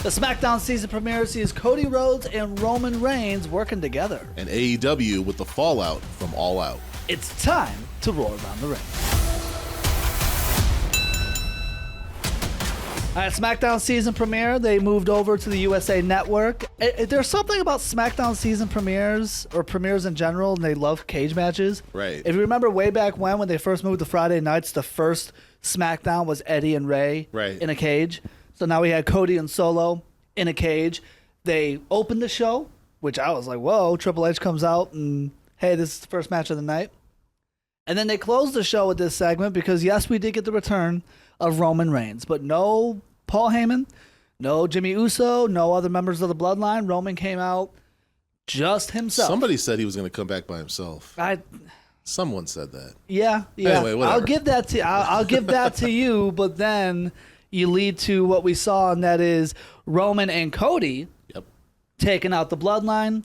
The SmackDown season premiere sees Cody Rhodes and Roman Reigns working together. And AEW with the fallout from All Out. It's time to roar around the ring. All right, SmackDown season premiere. They moved over to the USA Network. There's something about SmackDown season premieres, or premieres in general, and they love cage matches. Right. If you remember way back when they first moved to Friday nights, the first SmackDown was Eddie and Ray in a cage. So now we had Cody and Solo in a cage. They opened the show, which I was like, whoa, Triple H comes out and, hey, this is the first match of the night. And then they closed the show with this segment because, yes, we did get the return of Roman Reigns, but no Paul Heyman, no Jimmy Uso, no other members of the Bloodline. Roman came out just himself. Somebody said he was going to come back by himself. Someone said that. Yeah. Anyway, whatever. I'll give that to I'll give that to you, but then you lead to what we saw, and that is Roman and Cody taking out the Bloodline.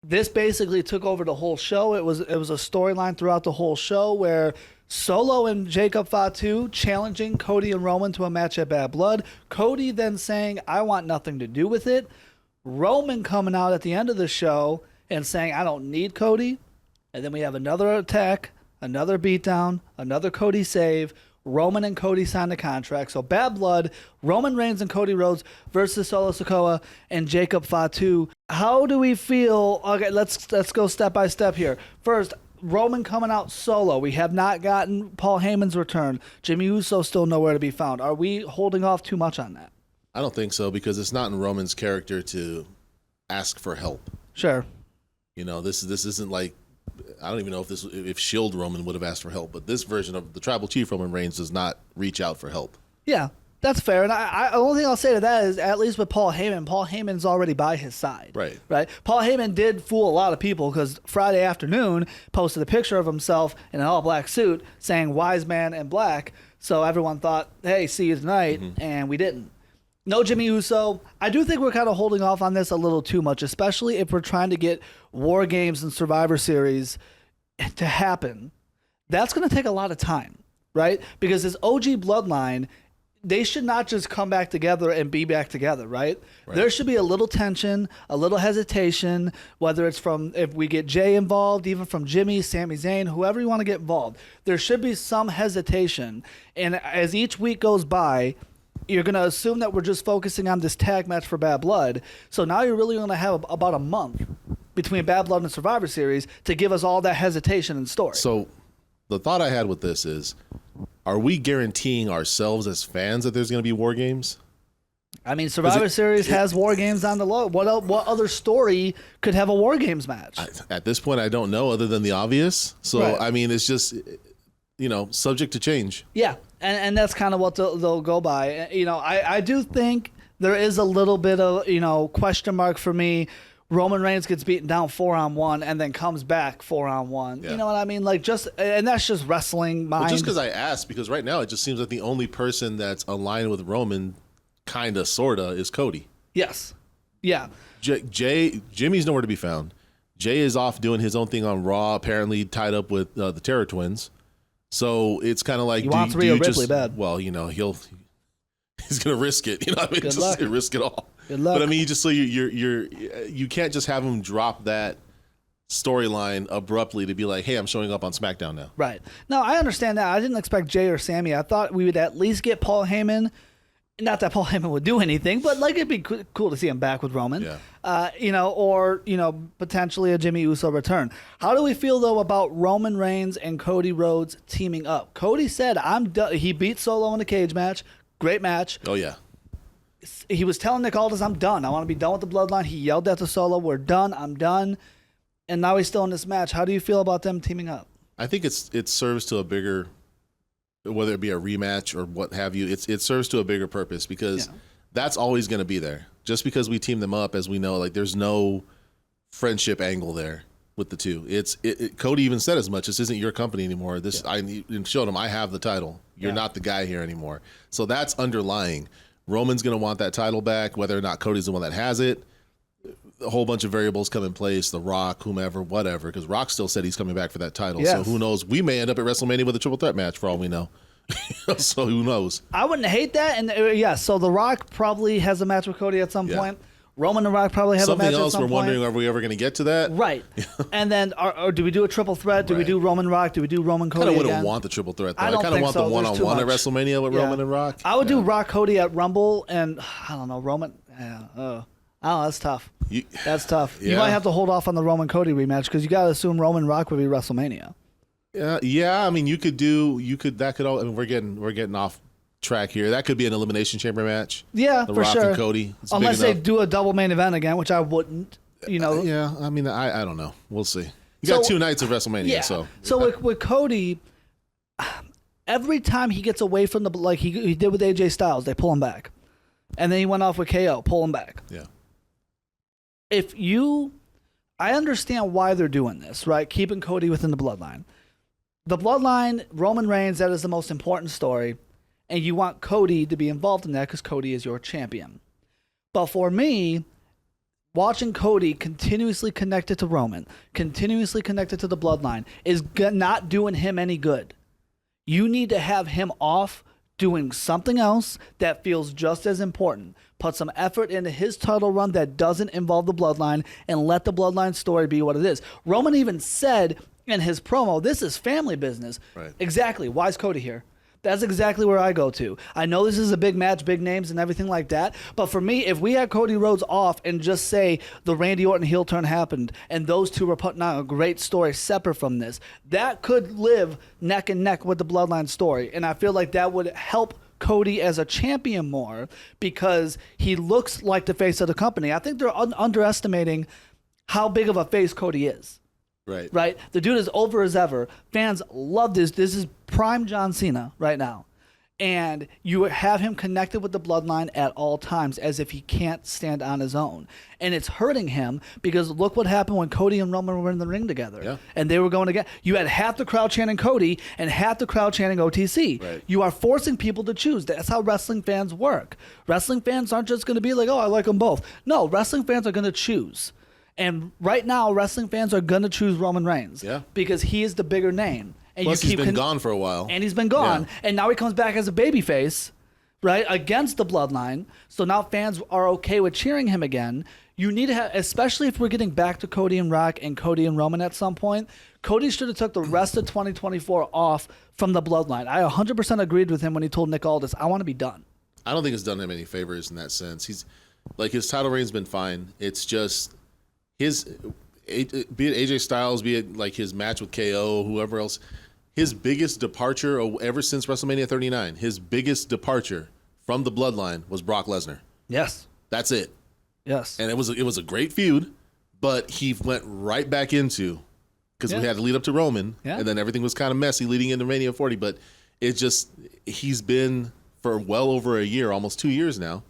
This basically took over the whole show. It was a storyline throughout the whole show where Solo and Jacob Fatu challenging Cody and Roman to a match at Bad Blood. Cody then saying, I want nothing to do with it. Roman coming out at the end of the show and saying, I don't need Cody. And then we have another attack, another beatdown, another Cody save. Roman and Cody signed the contract. So Bad Blood, Roman Reigns and Cody Rhodes versus Solo Sikoa and Jacob Fatu. How do we feel? Okay, let's go step by step here. First, Roman coming out solo. We have not gotten Paul Heyman's return. Jimmy Uso still nowhere to be found. Are we holding off too much on that? I don't think so, because it's not in Roman's character to ask for help. Sure. You know, this isn't like, I don't even know if Shield Roman would have asked for help, but this version of the Tribal Chief Roman Reigns does not reach out for help. Yeah. That's fair. And the only thing I'll say to that is, at least with Paul Heyman's already by his side. Right. Paul Heyman did fool a lot of people because Friday afternoon posted a picture of himself in an all-black suit saying wise man in black. So everyone thought, hey, see you tonight, and we didn't. No Jimmy Uso. I do think we're kind of holding off on this a little too much, especially if we're trying to get War Games and Survivor Series to happen. That's going to take a lot of time, right? Because this OG Bloodline, they should not just come back together and be back together, right? There should be a little tension, a little hesitation, whether it's from, if we get Jay involved, even from Jimmy, Sami Zayn, whoever you want to get involved. There should be some hesitation. And as each week goes by, you're going to assume that we're just focusing on this tag match for Bad Blood. So now you're really going to have about a month between Bad Blood and Survivor Series to give us all that hesitation and story. So the thought I had with this is, are we guaranteeing ourselves as fans that there's going to be War Games? I mean, Survivor Series has War Games on the low. What other story could have a War Games match? At this point, I don't know, other than the obvious. So, Right. I mean, it's just, subject to change. Yeah, and that's kind of what they'll go by. I do think there is a little bit of, question mark for me. Roman Reigns gets beaten down 4-on-1 and then comes back 4-on-1. Yeah. You know what I mean? And that's just wrestling mind. Well, just because I asked, because right now it just seems like the only person that's aligned with Roman, kind of, sort of, is Cody. Yes. Yeah. Jimmy's nowhere to be found. Jay is off doing his own thing on Raw, apparently tied up with the Terror Twins. So it's kind of like, he wants Rhea Ripley bad. Well, he's going to risk it. Good luck. Risk it all. Good luck. But I mean, you can't just have him drop that storyline abruptly to be like, hey, I'm showing up on SmackDown now. Right. No, I understand that. I didn't expect Jay or Sammy. I thought we would at least get Paul Heyman. Not that Paul Heyman would do anything, but it'd be cool to see him back with Roman. Yeah. Or potentially a Jimmy Uso return. How do we feel though about Roman Reigns and Cody Rhodes teaming up? Cody said, "I'm done." He beat Solo in a cage match. Great match. Oh yeah. He was telling Nick Aldis, I'm done. I want to be done with the Bloodline. He yelled at the Solo, we're done. I'm done. And now he's still in this match. How do you feel about them teaming up? I think it serves to a bigger, whether it be a rematch or what have you, it serves to a bigger purpose, because that's always going to be there. Just because we team them up, as we know, there's no friendship angle there with the two. Cody even said as much. This isn't your company anymore. I showed him I have the title. You're not the guy here anymore. So that's underlying. Roman's going to want that title back, whether or not Cody's the one that has it. A whole bunch of variables come in place, The Rock, whomever, whatever, because Rock still said he's coming back for that title. Yes. So who knows? We may end up at WrestleMania with a triple threat match for all we know. So who knows? I wouldn't hate that. And so The Rock probably has a match with Cody at some point. Roman and Rock probably have a match at some point. Something else we're wondering, are we ever going to get to that? Right. And then or do we do a triple threat? Do we do Roman Rock? Do we do Roman Cody I kind of again? wouldn't want the triple threat, though. I kind of want the one-on-one at WrestleMania with Roman and Rock. I would do Rock Cody at Rumble, and I don't know, Roman. That's tough. That's tough. You might have to hold off on the Roman Cody rematch because you got to assume Roman Rock would be WrestleMania. Yeah. I mean, that could all. I mean, we're getting off track here. That could be an Elimination Chamber match. Yeah, the for Rock sure. And Cody. Unless they do a double main event again, which I wouldn't. Yeah. I mean, I don't know. We'll see. You got 2 nights of WrestleMania. Yeah. So with Cody, every time he gets away from like he did with AJ Styles, they pull him back, and then he went off with KO, pull him back. Yeah. I understand why they're doing this, right? Keeping Cody within the bloodline. The bloodline, Roman Reigns, that is the most important story. And you want Cody to be involved in that because Cody is your champion. But for me, watching Cody continuously connected to Roman, continuously connected to the bloodline, is not doing him any good. You need to have him off doing something else that feels just as important. Put some effort into his title run that doesn't involve the bloodline and let the bloodline story be what it is. Roman even said in his promo, this is family business. Right. Exactly. Why is Cody here? That's exactly where I go to. I know this is a big match, big names and everything like that. But for me, if we had Cody Rhodes off and just say the Randy Orton heel turn happened and those two were putting on a great story separate from this, that could live neck and neck with the bloodline story. And I feel like that would help Cody as a champion more because he looks like the face of the company. I think they're underestimating how big of a face Cody is. Right. The dude is over as ever. Fans love this. This is prime John Cena right now. And you have him connected with the bloodline at all times as if he can't stand on his own. And it's hurting him because look what happened when Cody and Roman were in the ring together. Yeah. And they were going again. You had half the crowd chanting Cody and half the crowd chanting OTC. Right. You are forcing people to choose. That's how wrestling fans work. Wrestling fans aren't just going to be like, oh, I like them both. No, wrestling fans are going to choose. And right now, wrestling fans are going to choose Roman Reigns because he is the bigger name. And plus, he's been gone for a while. And he's been gone. Yeah. And now he comes back as a babyface, right, against the bloodline. So now fans are okay with cheering him again. You need to have, especially if we're getting back to Cody and Rock and Cody and Roman at some point, Cody should have took the rest of 2024 off from the bloodline. I 100% agreed with him when he told Nick Aldis, I want to be done. I don't think it's done him any favors in that sense. His title reign's been fine. It's just be it AJ Styles, be it like his match with KO, whoever else, his biggest departure ever since WrestleMania 39, his biggest departure from the bloodline was Brock Lesnar. Yes. That's it. Yes. And it was a great feud, but he went right back into, because we had to lead up to Roman, and then everything was kind of messy leading into Mania 40, but he's been for well over a year, almost 2 years now,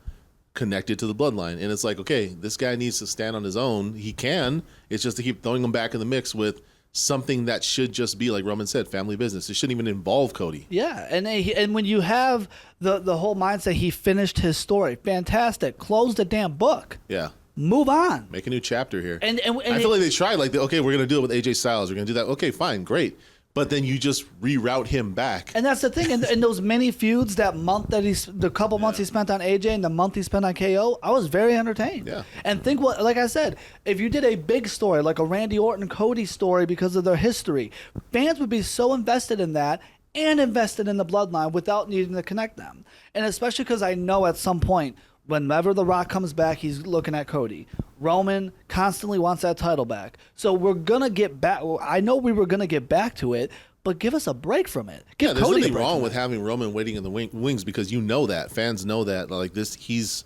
connected to the bloodline. And it's like, okay, this guy needs to stand on his own. He can. It's just to keep throwing him back in the mix with something that should just be, like Roman said, family business. It shouldn't even involve Cody. Yeah, and when you have the whole mindset, he finished his story. Fantastic. Close the damn book. Yeah. Move on. Make a new chapter here. And I feel like they tried, like, okay, we're going to do it with AJ Styles. We're going to do that. Okay, fine, great. But then you just reroute him back. And that's the thing. In those many feuds, that month the couple months he spent on AJ and the month he spent on KO, I was very entertained. Yeah. And think like I said, if you did a big story, like a Randy Orton Cody story because of their history, fans would be so invested in that and invested in the bloodline without needing to connect them. And especially because I know at some point, whenever The Rock comes back, he's looking at Cody. Roman constantly wants that title back. So we're going to get back. I know we were going to get back to it, but give us a break from it. Give there's Cody nothing wrong with having Roman waiting in the wings because you know that. Fans know that. Like this, he's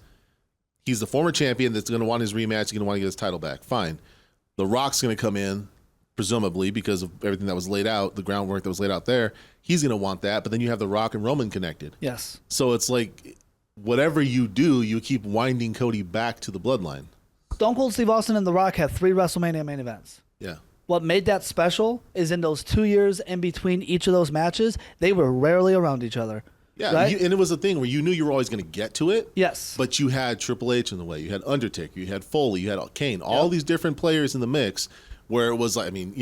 the former champion that's going to want his rematch. He's going to want to get his title back. Fine. The Rock's going to come in, presumably, because of everything that was laid out, the groundwork that was laid out there. He's going to want that, but then you have The Rock and Roman connected. Yes. So it's like whatever you do, you keep winding Cody back to the bloodline. Stone Cold Steve Austin and The Rock had 3 WrestleMania main events. Yeah. What made that special is in those 2 years in between each of those matches, they were rarely around each other. Yeah, right? And it was a thing where you knew you were always going to get to it. Yes. But you had Triple H in the way. You had Undertaker. You had Foley. You had Kane. All these different players in the mix where it was like, I mean,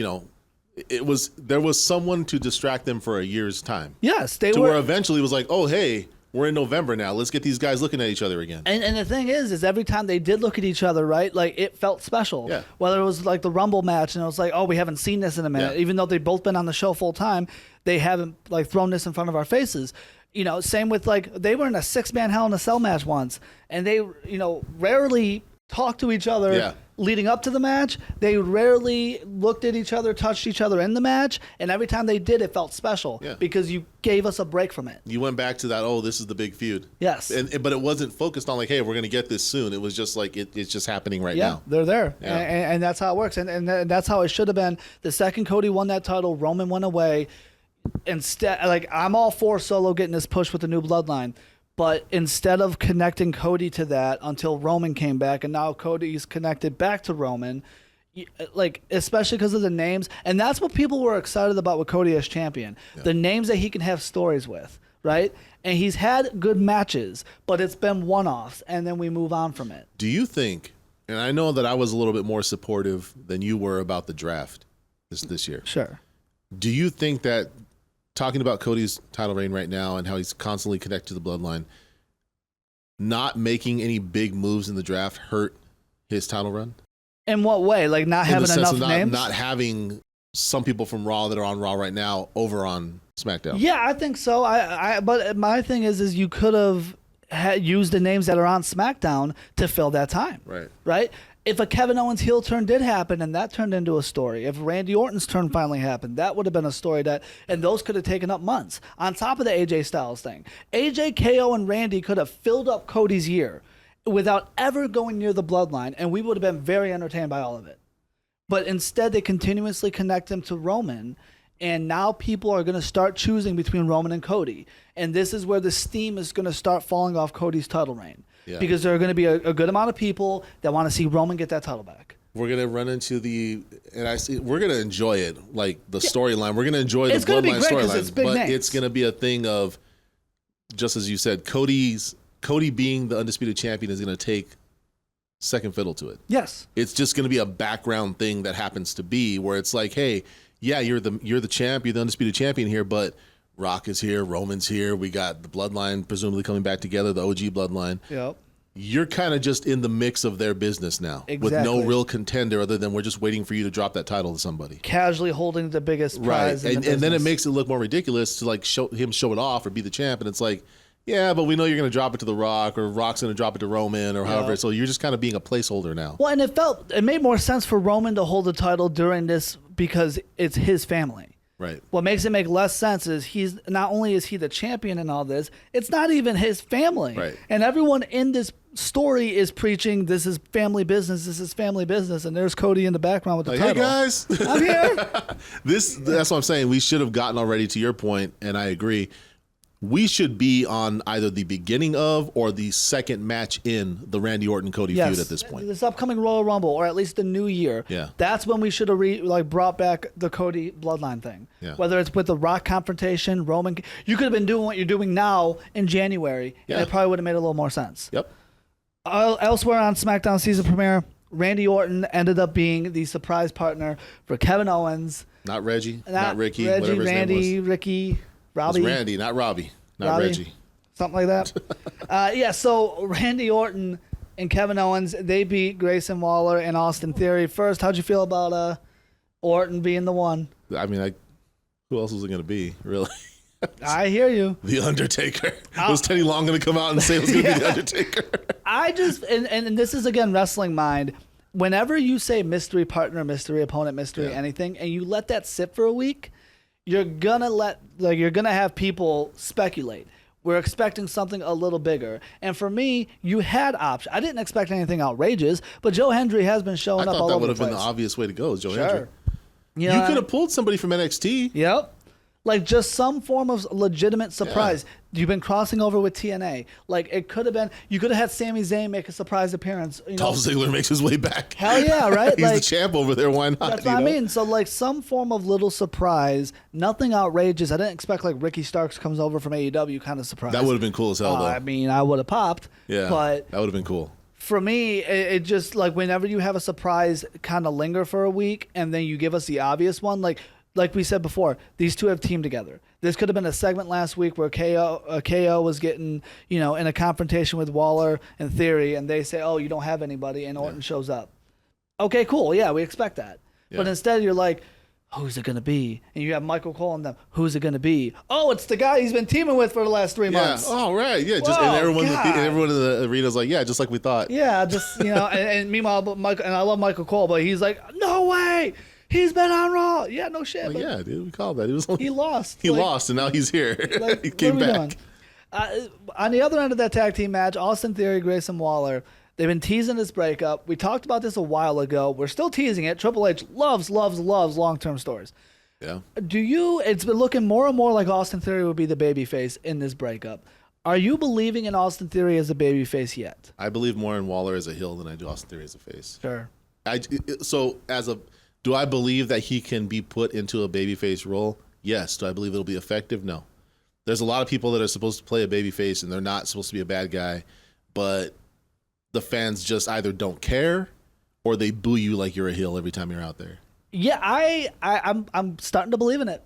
there was someone to distract them for a year's time. Yes, where eventually it was like, oh, hey, we're in November now. Let's get these guys looking at each other again. And the thing is every time they did look at each other, right, like it felt special. Yeah. Whether it was like the Rumble match and it was like, oh, we haven't seen this in a minute. Yeah. Even though they've both been on the show full time, they haven't like thrown this in front of our faces. Same with like they were in a 6-man Hell in a Cell match once, and they, rarely talked to each other leading up to the match. They rarely looked at each other, touched each other in the match, and every time they did, it felt special because you gave us a break from it. You went back to that, oh, this is the big feud. Yes. But it wasn't focused on like, hey, we're going to get this soon. It was just like, it's just happening right now. They're there. Yeah. And that's how it works. And that's how it should have been. The second Cody won that title, Roman went away. Instead, like, I'm all for Solo getting this push with the new bloodline. But instead of connecting Cody to that until Roman came back, and now Cody's connected back to Roman, like, especially because of the names. And that's what people were excited about with Cody as champion. Yeah. The names that he can have stories with, right? And he's had good matches, but it's been one-offs, and then we move on from it. Do you think, and I know that I was a little bit more supportive than you were about the draft this year. Sure. Do you think that talking about Cody's title reign right now and how he's constantly connected to the bloodline, not making any big moves in the draft hurt his title run? In what way? Like not having enough names? Not having some people from Raw that are on Raw right now over on SmackDown. Yeah, I think so. But my thing is you could have used the names that are on SmackDown to fill that time. Right? If a Kevin Owens heel turn did happen and that turned into a story, if Randy Orton's turn finally happened, that would have been a story and those could have taken up months. On top of the AJ Styles thing, AJ, KO, and Randy could have filled up Cody's year without ever going near the bloodline, and we would have been very entertained by all of it. But instead, they continuously connect him to Roman, and now people are going to start choosing between Roman and Cody. And this is where the steam is going to start falling off Cody's title reign. Yeah. Because there are going to be a good amount of people that want to see Roman get that title back. We're going to run into we're going to enjoy it, like the storyline. We're going to enjoy the bloodline storyline, but names. It's going to be a thing of, just as you said, Cody being the undisputed champion is going to take second fiddle to it. Yes. It's just going to be a background thing that happens to be where it's like, hey, yeah, you're the champ, you're the undisputed champion here, but Rock is here, Roman's here, we got the bloodline presumably coming back together, the OG bloodline. Yep. You're kind of just in the mix of their business now, with no real contender other than we're just waiting for you to drop that title to somebody. Casually holding the biggest prize. Right, and then it makes it look more ridiculous to like show it off or be the champ, and it's like, yeah, but we know you're going to drop it to The Rock, or Rock's going to drop it to Roman, or however. So you're just kind of being a placeholder now. Well, and it made more sense for Roman to hold the title during this because it's his family. Right. What makes it make less sense is he's not only is he the champion in all this, it's not even his family. Right. And everyone in this story is preaching this is family business, and there's Cody in the background with the title. Hey guys, I'm here. That's what I'm saying. We should have gotten already to your point, and I agree. We should be on either the beginning of or the second match in the Randy Orton-Cody feud at this point. This upcoming Royal Rumble, or at least the new year. Yeah. That's when we should have brought back the Cody bloodline thing. Yeah. Whether it's with the Rock confrontation, Roman. You could have been doing what you're doing now in January, and it probably would have made a little more sense. Yep. Elsewhere on SmackDown season premiere, Randy Orton ended up being the surprise partner for Kevin Owens. Not Reggie, not Ricky, Reggie, whatever his Randy, name was. Ricky, Robbie. It was Randy, not Robbie. Not Robbie, Reggie. Something like that. So Randy Orton and Kevin Owens, they beat Grayson Waller and Austin Theory. First, how'd you feel about Orton being the one? I mean, who else was it going to be, really? I hear you. The Undertaker. Was Teddy Long going to come out and say it was going to be The Undertaker? I just, and this is, again, wrestling mind. Whenever you say mystery partner, mystery opponent, mystery anything, and you let that sit for a week, you're gonna have people speculate. We're expecting something a little bigger. And for me, you had options. I didn't expect anything outrageous, but Joe Hendry has been showing up all over the place. I thought that would have been the obvious way to go, Joe Hendry. You could have pulled somebody from NXT. Yep. Like just some form of legitimate surprise. Yeah. You've been crossing over with TNA. Like it could have been, you could have had Sami Zayn make a surprise appearance. Dolph Ziggler makes his way back. Hell yeah, right? He's the champ over there. Why not? That's what I mean. So like some form of little surprise, nothing outrageous. I didn't expect like Ricky Starks comes over from AEW kind of surprise. That would have been cool as hell though. I mean, I would have popped. Yeah, but that would have been cool. For me, it just like whenever you have a surprise kind of linger for a week and then you give us the obvious one, like like we said before, these two have teamed together. This could have been a segment last week where KO was getting, in a confrontation with Waller and Theory, and they say, oh, you don't have anybody, and Orton shows up. Okay, cool. Yeah, we expect that. Yeah. But instead, you're like, who's it going to be? And you have Michael Cole and them. Who's it going to be? Oh, it's the guy he's been teaming with for the last 3 months. Oh, right. Yeah. Just, and everyone in the arena's like, yeah, just like we thought. Yeah, just, and meanwhile, Michael, and I love Michael Cole, but he's like, no way. He's been on Raw. Yeah, no shit. Well, yeah, dude, we called that. He lost. He lost, and now he's here. He came back. On the other end of that tag team match, Austin Theory, Grayson Waller, they've been teasing this breakup. We talked about this a while ago. We're still teasing it. Triple H loves long-term stories. Yeah. It's been looking more and more like Austin Theory would be the babyface in this breakup. Are you believing in Austin Theory as a babyface yet? I believe more in Waller as a heel than I do Austin Theory as a face. Sure. Do I believe that he can be put into a babyface role? Yes. Do I believe it'll be effective? No. There's a lot of people that are supposed to play a babyface and they're not supposed to be a bad guy, but the fans just either don't care or they boo you like you're a heel every time you're out there. Yeah, I'm starting to believe in it.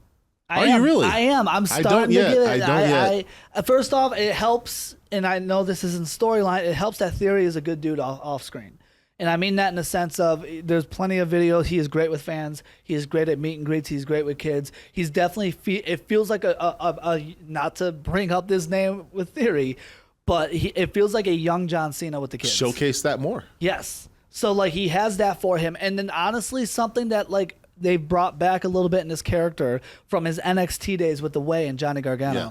Are you really? I am. I'm starting to get it. I don't yet. First off, it helps, and I know this isn't storyline, it helps that Theory is a good dude off screen. And I mean that in the sense of there's plenty of videos. He is great with fans. He is great at meet and greets. He's great with kids. He's definitely, it feels like a not to bring up this name with Theory, but it feels like a young John Cena with the kids. Showcase that more. Yes. So like he has that for him. And then honestly, something that like they've brought back a little bit in his character from his NXT days with The Way and Johnny Gargano. Yeah.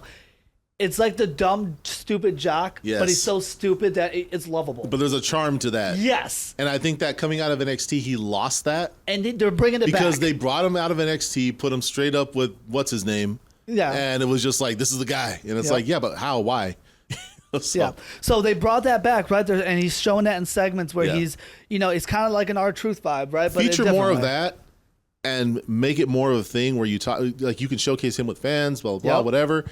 It's like the dumb, stupid jock, but he's so stupid that it's lovable. But there's a charm to that. Yes. And I think that coming out of NXT, he lost that. And they're bringing it back. Because they brought him out of NXT, put him straight up with, what's his name? Yeah. And it was just like, this is the guy. And it's like, yeah, but how? Why? So they brought that back, right? There, and he's showing that in segments where he's, it's kind of like an R-Truth vibe, right? But feature more of that and make it more of a thing where you talk, like you can showcase him with fans, blah, blah, whatever.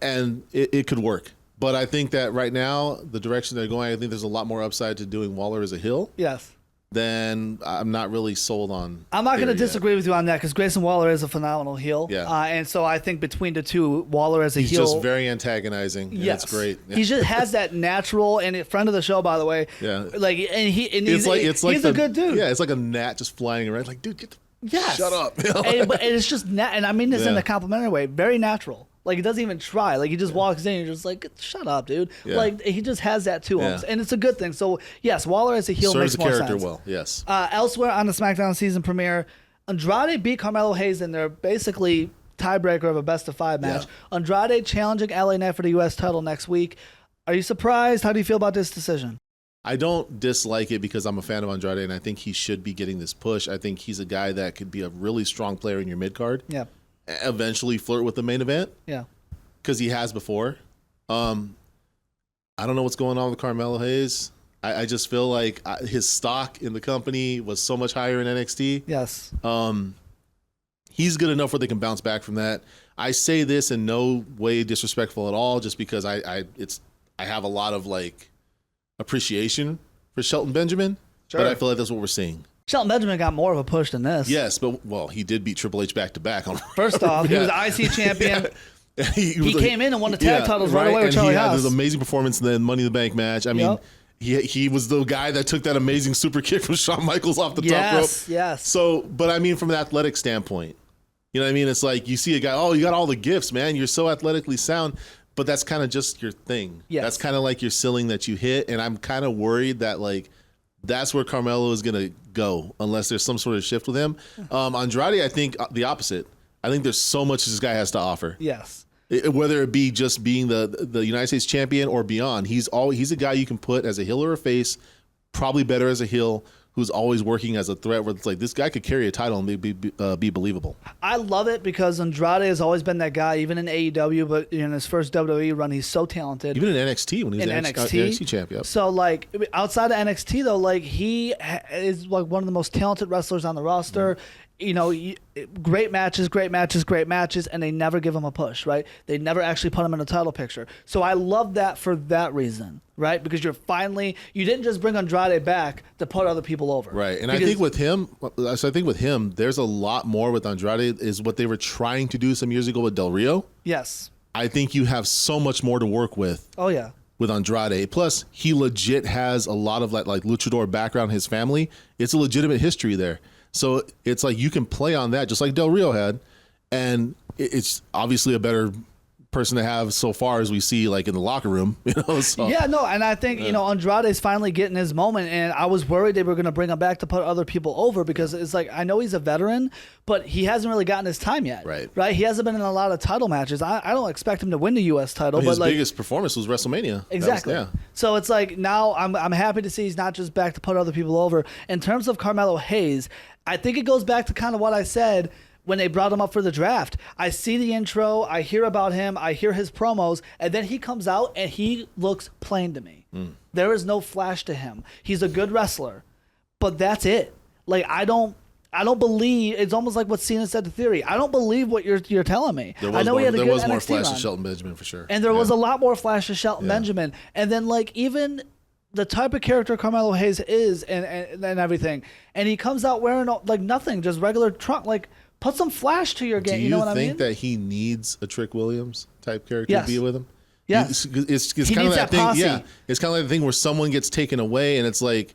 And it could work. But I think that right now, the direction they're going, I think there's a lot more upside to doing Waller as a heel. Yes. Then I'm not really sold on. I'm not going to disagree with you on that because Grayson Waller is a phenomenal heel. Yeah. And so I think between the two, Waller as a heel. He's just very antagonizing. Yes. That's great. He just has that natural, and friend of the show, by the way. Yeah. He's a good dude. Yeah, it's like a gnat just flying around. Like, dude, get the shut up. But it's just, and I mean this in a complimentary way, very natural. Like, he doesn't even try. Like, he just walks in and you're just like, shut up, dude. Yeah. Like, he just has that to him. And it's a good thing. So, yes, Waller as a heel makes more sense. Serves the character well, yes. Elsewhere on the SmackDown season premiere, Andrade beat Carmelo Hayes in their basically tiebreaker of a best-of-5 match. Yeah. Andrade challenging LA Knight for the U.S. title next week. Are you surprised? How do you feel about this decision? I don't dislike it because I'm a fan of Andrade, and I think he should be getting this push. I think he's a guy that could be a really strong player in your mid-card. Yeah. Eventually flirt with the main event. Yeah. Because he has before. I don't know what's going on with Carmelo Hayes. I just feel like his stock in the company was so much higher in NXT. Yes. He's good enough where they can bounce back from that. I say this in no way disrespectful at all, just because I have a lot of like appreciation for Shelton Benjamin. Sure. But I feel like that's what we're seeing. Shelton Benjamin got more of a push than this. Yes, but he did beat Triple H back to back. First off, he was IC champion. Yeah. He came in and won the tag titles right away with Charlie Haas. He had this amazing performance in the Money in the Bank match. I mean, he was the guy that took that amazing super kick from Shawn Michaels off the top rope. Yes. So, but I mean, from an athletic standpoint, you know what I mean? It's like you see a guy, you got all the gifts, man. You're so athletically sound, but that's kind of just your thing. Yes. That's kind of like your ceiling that you hit. And I'm kind of worried that like, that's where Carmelo is going to go unless there's some sort of shift with him. Andrade, I think the opposite. I think there's so much this guy has to offer. Yes. Whether it be just being the United States champion or beyond, he's a guy you can put as a heel or a face, probably better as a heel, who's always working as a threat where it's like this guy could carry a title and be believable. I love it because Andrade has always been that guy, even in AEW, but in his first WWE run, he's so talented. Even in NXT when he was NXT champion. So like outside of NXT though, like he is like one of the most talented wrestlers on the roster. great matches, and they never give him a push, right? They never actually put him in a title picture. So I love that for that reason, right? Because you didn't just bring Andrade back to put other people over. Right. And I think with him, there's a lot more with Andrade is what they were trying to do some years ago with Del Rio. Yes. I think you have so much more to work with. Oh, yeah. With Andrade. Plus, he legit has a lot of like luchador background in his family. It's a legitimate history there. So it's like you can play on that just like Del Rio had. And it's obviously a better person to have so far as we see like in the locker room. So. Yeah, no, and I think, Andrade's finally getting his moment, and I was worried they were going to bring him back to put other people over because it's like, I know he's a veteran, but he hasn't really gotten his time yet. Right? He hasn't been in a lot of title matches. I don't expect him to win the U.S. title. His biggest performance was WrestleMania. Exactly. So it's like now I'm happy to see he's not just back to put other people over. In terms of Carmelo Hayes, I think it goes back to kind of what I said when they brought him up for the draft. I see the intro, I hear about him, I hear his promos, and then he comes out and he looks plain to me. There is no flash to him. He's a good wrestler, but that's it. Like I don't believe. It's almost like what Cena said to Theory. I don't believe what you're telling me. I know there was more flash to Shelton Benjamin for sure, and there was a lot more flash to Shelton Benjamin, and then like even the type of character Carmelo Hayes is, and everything, and he comes out wearing like nothing, just regular trunk, like. Put some flash to your game. You know what I mean? Do you think that he needs a Trick Williams type character to be with him? Yes. It's kind of that thing. Posse. Yeah. It's kind of like the thing where someone gets taken away and it's like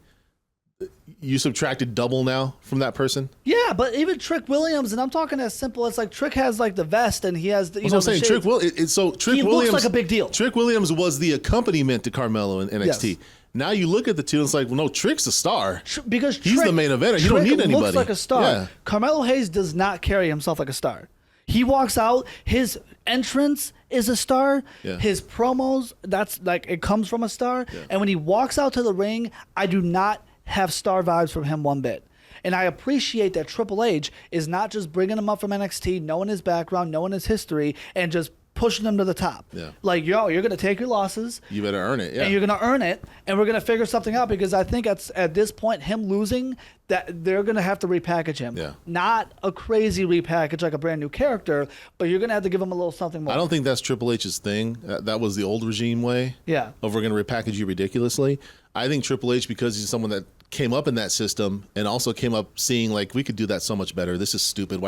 you subtracted double now from that person. Yeah, but even Trick Williams, and I'm talking as simple as like Trick has like the vest and he has the. I'm saying Trick Williams. He looks like a big deal. Trick Williams was the accompaniment to Carmelo in NXT. Yes. Now you look at the two and it's like, well, no, Trick's a star. Because he's the main eventer. You don't need anybody. Looks like a star. Yeah. Carmelo Hayes does not carry himself like a star. He walks out, his entrance is a star. Yeah. His promos, that's like, it comes from a star. Yeah. And when he walks out to the ring, I do not have star vibes from him one bit. And I appreciate that Triple H is not just bringing him up from NXT, knowing his background, knowing his history, and just pushing them to the top. Yeah. Like, you're going to take your losses. You better earn it. Yeah. And you're going to earn it. And we're going to figure something out because I think at this point, him losing, that they're going to have to repackage him. Yeah. Not a crazy repackage like a brand new character, but you're going to have to give him a little something more. I don't think that's Triple H's thing. That was the old regime way. Yeah. Of we're going to repackage you ridiculously. I think Triple H, because he's someone that came up in that system and also came up seeing like we could do that so much better. This is stupid.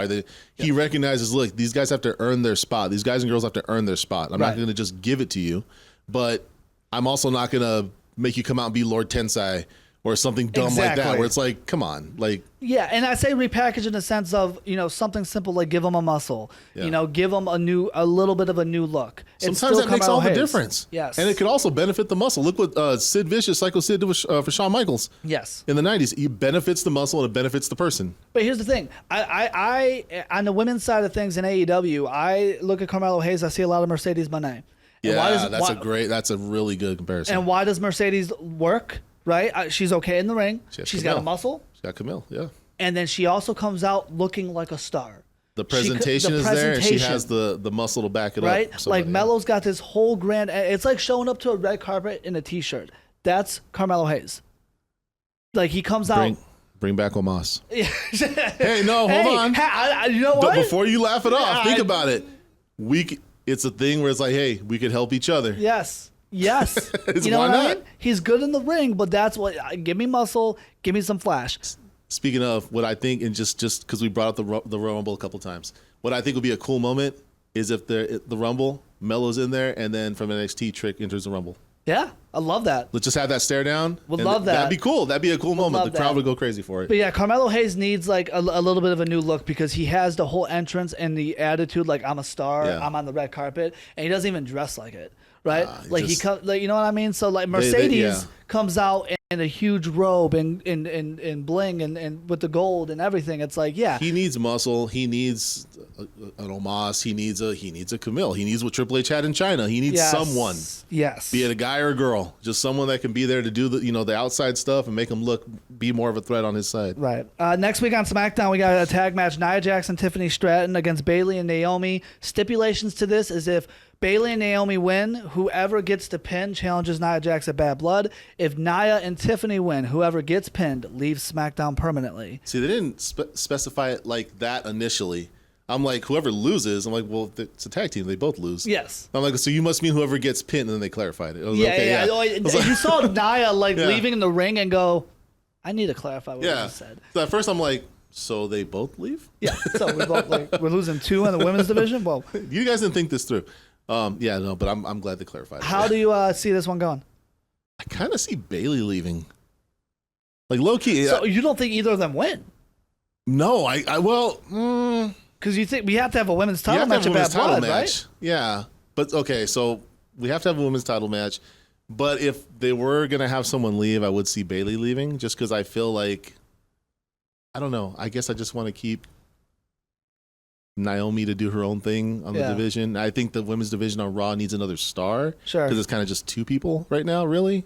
He recognizes, look, these guys have to earn their spot. These guys and girls have to earn their spot. I'm not going to just give it to you, but I'm also not going to make you come out and be Lord Tensai or something dumb like that, where it's like, come on, like. Yeah, and I say repackage in the sense of, something simple like give them a muscle, give them a little bit of a new look. Sometimes that makes all the difference. Yes. And it could also benefit the muscle. Look what Sid Vicious, Psycho Sid did for Shawn Michaels. Yes. In the 90s. It benefits the muscle and it benefits the person. But here's the thing. I on the women's side of things in AEW, I look at Carmelo Hayes, I see a lot of Mercedes Moné. Yeah, that's a really good comparison. And why does Mercedes work? Right? She's okay in the ring. She's got a muscle. She's got Camille, yeah. And then she also comes out looking like a star. The presentation is there, and she has the muscle to back it up. Right? Like Melo's got this whole grand. It's like showing up to a red carpet in a T-shirt. That's Carmelo Hayes. Like he comes out. Bring back Omos. Hey, no, hold on. You know what? Before you laugh it off, think about it. It's a thing where it's like, hey, we could help each other. Yes. Yes. You know what I mean? He's good in the ring, but that's what. Give me muscle. Give me some flash. Speaking of what I think, and just because we brought up the Rumble a couple times, what I think would be a cool moment is if the Rumble, Melo's in there, and then from NXT, Trick enters the Rumble. Yeah, I love that. Let's just have that stare down. Would love that. That'd be cool. That'd be a cool moment. The crowd would go crazy for it. But yeah, Carmelo Hayes needs like a little bit of a new look because he has the whole entrance and the attitude like I'm a star, I'm on the red carpet, and he doesn't even dress like it. Right, he comes, like, you know what I mean. So like Mercedes comes out in a huge robe and bling and with the gold and everything. It's like, he needs muscle. He needs an Omos. He needs a Camille. He needs what Triple H had in China. He needs someone. Yes, be it a guy or a girl, just someone that can be there to do the outside stuff and make him be more of a threat on his side. Right. Next week on SmackDown, we got a tag match: Nia Jax, Tiffany Stratton against Bayley and Naomi. Stipulations to this is if Bayley and Naomi win. Whoever gets the pin challenges Nia Jax at Bad Blood. If Nia and Tiffany win, whoever gets pinned leaves SmackDown permanently. See, they didn't specify it like that initially. I'm like, whoever loses, I'm like, well, it's a tag team. They both lose. Yes. I'm like, so you must mean whoever gets pinned, and then they clarified it. I was Yeah, like, okay, yeah. yeah. And you saw Nia leaving in the ring and go, I need to clarify what I said. So at first I'm like, so they both leave? Yeah. So we're losing 2 in the women's division? Well, you guys didn't think this through. Yeah, no, but I'm glad they clarified it. How do you see this one going? I kind of see Bayley leaving. Like, low-key. So you don't think either of them win? No, Because you think we have to have a women's title match at Bad Blood, right? Yeah. But, okay, so we have to have a women's title match. But if they were going to have someone leave, I would see Bayley leaving just because I feel like, I don't know. I guess I just want to keep Naomi to do her own thing on the division. I think the women's division on Raw needs another star. Sure. Because it's kind of just 2 people right now, really.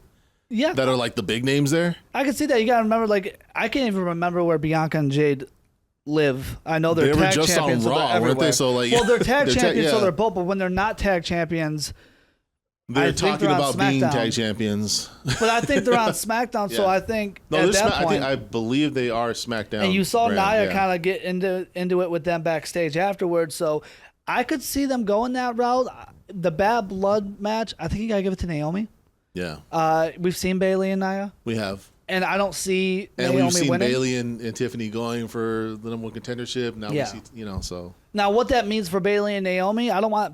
Yeah. That are like the big names there. I can see that. You got to remember, like, I can't even remember where Bianca and Jade live. I know they're tag just champions, on Raw, so they're everywhere. weren't they? So, like, well, they're tag champions, so they're both. But when they're not tag champions, they're talking about being SmackDown. tag champions. But I think they're on SmackDown, so I think at that point, I believe they are SmackDown. And you saw Nia kind of get into it with them backstage afterwards. So I could see them going that route. The Bad Blood match, I think you gotta give it to Naomi. Yeah. We've seen Bayley and Nia. We have. And I don't see and Naomi we've seen winning. Bayley and Tiffany going for the number 1 contendership. Now we see, so. Now, what that means for Bayley and Naomi, I don't want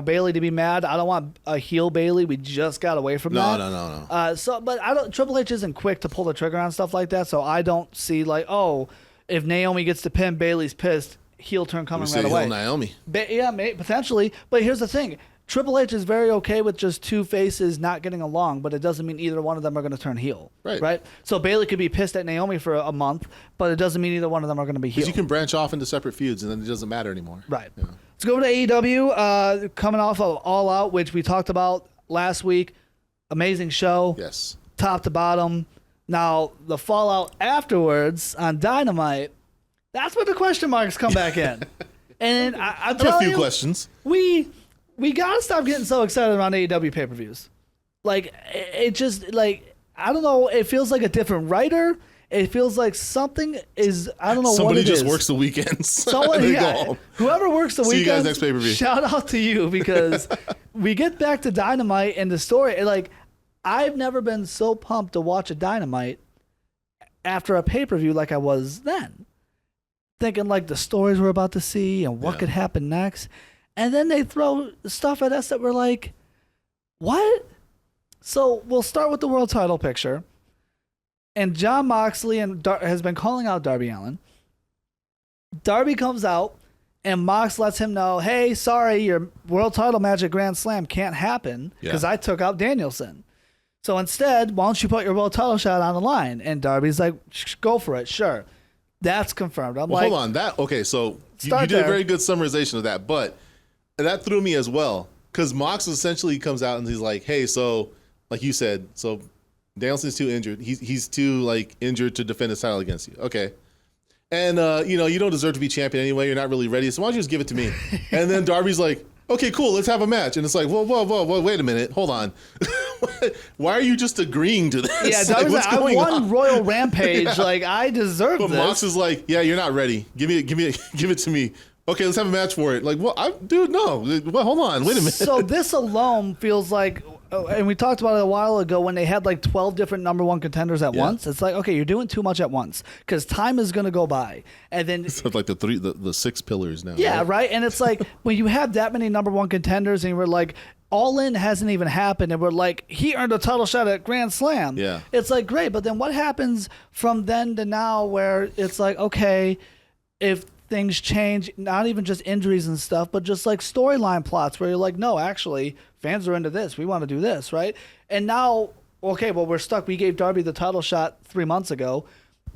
Bayley to be mad. I don't want a heel Bayley. We just got away from that. No. But Triple H isn't quick to pull the trigger on stuff like that. So I don't see if Naomi gets the pin, Bayley's pissed. Heel turn coming right away. Naomi. Potentially. But here's the thing. Triple H is very okay with just 2 faces not getting along, but it doesn't mean either one of them are going to turn heel. Right? So Bayley could be pissed at Naomi for a month, but it doesn't mean either one of them are going to be heel. Because you can branch off into separate feuds, and then it doesn't matter anymore. Right. Yeah. Let's go to AEW, coming off of All Out, which we talked about last week. Amazing show. Yes. Top to bottom. Now, the fallout afterwards on Dynamite, that's where the question marks come back in. And I'm telling you, a few questions. We gotta stop getting so excited around AEW pay-per-views. Like, it just, like, I don't know, it feels like a different writer. It feels like something is, I don't know what it is. Somebody just works the weekends. Whoever works the weekends, see you guys next pay-per-view. Shout out to you, because we get back to Dynamite and the story. Like, I've never been so pumped to watch a Dynamite after a pay-per-view like I was then. Thinking, like, the stories we're about to see and what could happen next. And then they throw stuff at us that we're like, what? So we'll start with the world title picture. And Jon Moxley has been calling out Darby Allin. Darby comes out, and Mox lets him know, hey, sorry, your world title match at Grand Slam can't happen because I took out Danielson. So instead, why don't you put your world title shot on the line? And Darby's like, go for it, sure. That's confirmed. Hold on. So you did a very good summarization of that, but that threw me as well, because Mox essentially comes out and he's like, hey, so like you said, so Danielson's too injured. He's too injured to defend his title against you. Okay. And you don't deserve to be champion anyway. You're not really ready. So why don't you just give it to me? And then Darby's like, okay, cool, let's have a match. And it's like, whoa, wait a minute. Hold on. Why are you just agreeing to this? Yeah, Darby's like, I won Royal Rampage. Like, I deserve this. But Mox is like, yeah, you're not ready. Give it to me. Okay, let's have a match for it. Like, well, dude, no. Well, hold on. Wait a minute. So this alone feels like, and we talked about it a while ago when they had 12 different number 1 contenders at once. It's like, okay, you're doing too much at once because time is going to go by. And then it's like the 6 pillars now. Yeah, right? And it's like when you have that many number 1 contenders and we're like, All In hasn't even happened, and we're like, he earned a title shot at Grand Slam. Yeah. It's like, great, but then what happens from then to now where it's like, okay, if things change, not even just injuries and stuff, but just storyline plots where you're like, no, actually, fans are into this. We want to do this, right? And now, okay, well, we're stuck. We gave Darby the title shot 3 months ago,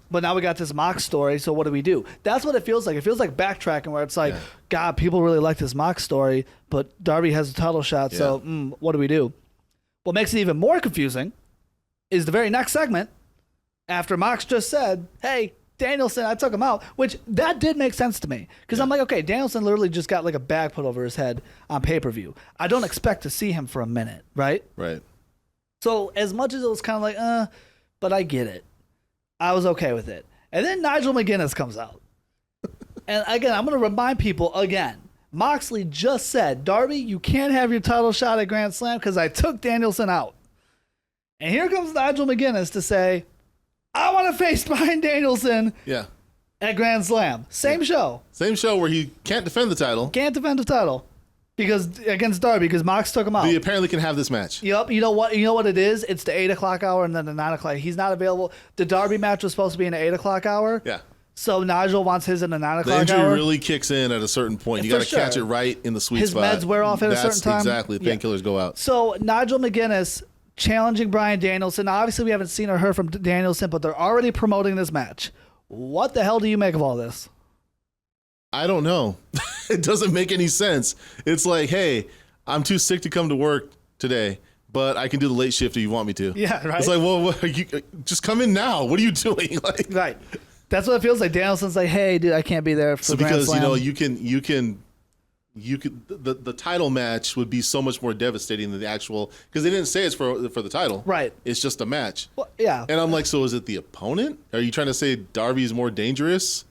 but now we got this Mox story, so what do we do? That's what it feels like. It feels like backtracking where it's like, God, people really like this Mox story, but Darby has a title shot, so what do we do? What makes it even more confusing is the very next segment after Mox just said, hey, Danielson, I took him out, which that did make sense to me. Because I'm like, okay, Danielson literally just got like a bag put over his head on pay-per-view. I don't expect to see him for a minute, right? Right. So as much as it was kind of like, but I get it. I was okay with it. And then Nigel McGuinness comes out. And again, I'm going to remind people again, Moxley just said, Darby, you can't have your title shot at Grand Slam because I took Danielson out. And here comes Nigel McGuinness to say, I want to face Bryan Danielson at Grand Slam. Same show. Same show where he can't defend the title. Can't defend the title because against Darby because Mox took him out. He apparently can have this match. Yep. You know what it is? It's the 8 o'clock hour and then the 9 o'clock. He's not available. The Darby match was supposed to be in the 8 o'clock hour. Yeah. So Nigel wants his in the 9 o'clock hour. The injury really kicks in at a certain point. You got to catch it right in the sweet spot. His meds wear off at a certain time. Exactly. Painkillers go out. So Nigel McGuinness challenging Bryan Danielson. Now, obviously, we haven't seen or heard from Danielson, but they're already promoting this match. What the hell do you make of all this? I don't know. It doesn't make any sense. It's like, hey, I'm too sick to come to work today, but I can do the late shift if you want me to. Yeah, right. It's like, well, just come in now. What are you doing? Like, right. That's what it feels like. Danielson's like, hey, dude, I can't be there for Grand Slam. You could the title match would be so much more devastating than the actual, because they didn't say it's for the title. Right. It's just a match. Well, yeah. And I'm like, so is it the opponent? Are you trying to say Darby's more dangerous?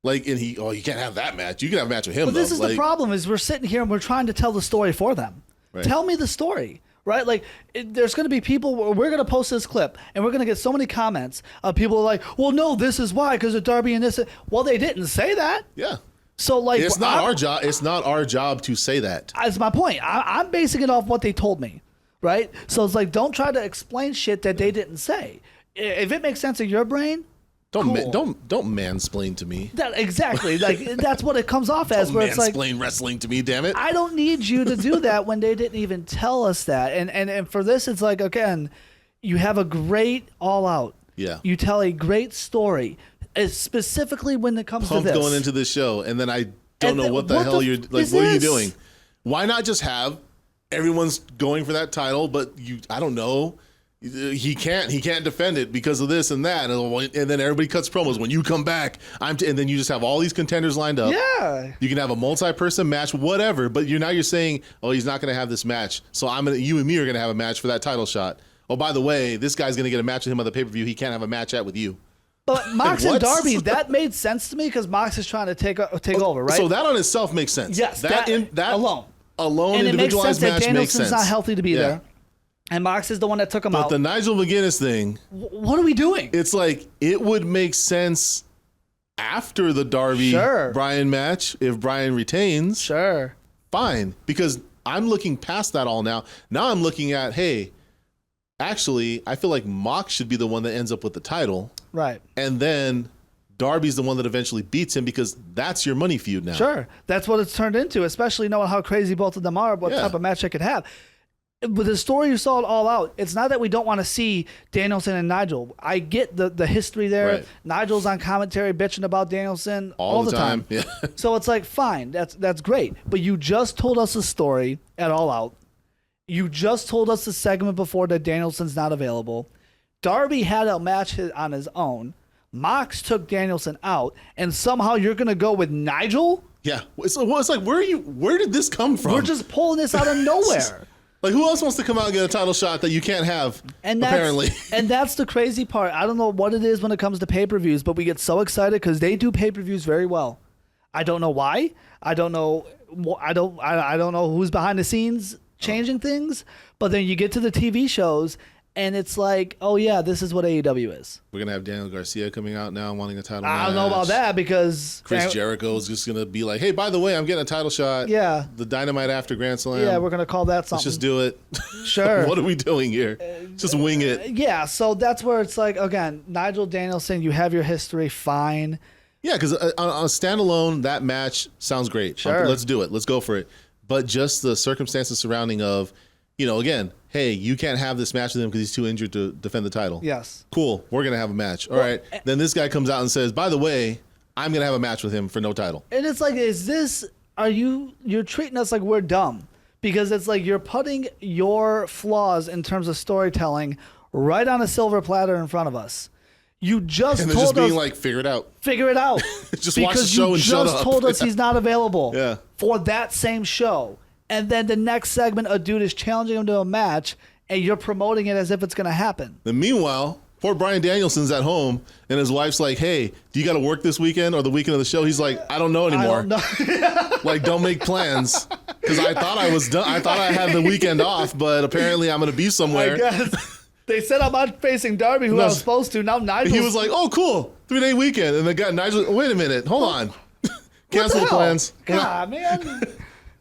Like, and you can't have that match. You can have a match with him. But this is the problem: is we're sitting here and we're trying to tell the story for them. Right. Tell me the story. Right? Like, there's going to be people, we're going to post this clip, and we're going to get so many comments of people like, well, no, this is why, because of Darby and this. Well, they didn't say that. Yeah. So, like, it's not our job. It's not our job to say that. That's my point. I'm basing it off what they told me, right? So it's like, don't try to explain shit that they didn't say. If it makes sense in your brain, don't cool. don't mansplain to me. Exactly. Like, that's what it comes off as. Where it's like, mansplain wrestling to me, damn it. I don't need you to do that when they didn't even tell us that. And for this, it's like, again, you have a great All Out. Yeah. You tell a great story. Specifically when it comes to this. Going into this show, and then I don't know what the hell you're like. What are you doing? Why not just have everyone's going for that title, but I don't know. He can't defend it because of this and that, and then everybody cuts promos. When you come back, and then you just have all these contenders lined up. Yeah, you can have a multi-person match, whatever. But you're saying, oh, he's not going to have this match, so you and me are going to have a match for that title shot. Oh, by the way, this guy's going to get a match with him on the pay-per-view. He can't have a match with you. But Mox and Darby, that made sense to me because Mox is trying to take over, right? So that on itself makes sense. Yes, that alone, and individualized it makes sense match that makes sense. Danielson's not healthy to be there, and Mox is the one that took him out. But the Nigel McGuinness thing, what are we doing? It's like it would make sense after the Darby Bryan match if Bryan retains. Sure, fine, because I'm looking past that all now. Now I'm looking at, hey, actually, I feel like Mox should be the one that ends up with the title. Right. And then Darby's the one that eventually beats him because that's your money feud now. Sure. That's what it's turned into, especially knowing how crazy both of them are, what type of match they could have. With the story you saw it all out, it's not that we don't want to see Danielson and Nigel. I get the history there. Right. Nigel's on commentary bitching about Danielson all the time. Yeah. So it's like, fine, that's great. But you just told us a story at All Out. You just told us the segment before that Danielson's not available. Darby had a match on his own. Mox took Danielson out, and somehow you're going to go with Nigel? Yeah. It's like, where did this come from? We're just pulling this out of nowhere. Like, who else wants to come out and get a title shot that you can't have, apparently? And that's the crazy part. I don't know what it is when it comes to pay-per-views, but we get so excited because they do pay-per-views very well. I don't know why. I don't know who's behind the scenes changing things, but then you get to the TV shows and it's like, oh yeah, this is what AEW is. We're gonna have Daniel Garcia coming out now wanting a title match. I don't know about that because Chris Jericho is just gonna be like, hey, by the way, I'm getting a title shot. Yeah, the Dynamite after Grand Slam. Yeah, we're gonna call that something. Let's just do it. Sure. What are we doing here? Just wing it. Yeah, so that's where it's like, again, Nigel Danielson, you have your history, fine. Yeah, because on a standalone, that match sounds great. Sure. Let's do it. Let's go for it. But just the circumstances surrounding of, again, hey, you can't have this match with him because he's too injured to defend the title. Yes. Cool. We're going to have a match. All right. Then this guy comes out and says, by the way, I'm going to have a match with him for no title. And it's like, you're treating us like we're dumb because it's like you're putting your flaws in terms of storytelling right on a silver platter in front of us. You just and told just being us, like, figure it out. figure it out. Just watch the show and shut up. You just told us he's not available Yeah. for that same show. And then the next segment, a dude is challenging him to a match, and you're promoting it as if it's going to happen. And meanwhile, poor Bryan Danielson's at home, and his wife's like, hey, do you got to work this weekend or the weekend of the show? He's like, I don't know anymore. I don't know. Like, don't make plans. Because I thought I was done. I thought I had the weekend off, but apparently I'm going to be somewhere. I guess. They said I'm not facing Darby, who I was supposed to. Now Nigel. He was like, oh, cool. 3-day weekend. And the guy, Nigel, wait a minute. Hold on. Cancel the plans. God, man.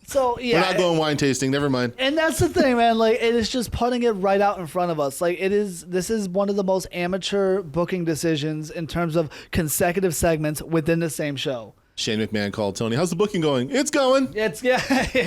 So, yeah. We're not going wine tasting. Never mind. And that's the thing, man. Like, it is just putting it right out in front of us. Like, this is one of the most amateur booking decisions in terms of consecutive segments within the same show. Shane McMahon called Tony. How's the booking going? It's going. Yeah,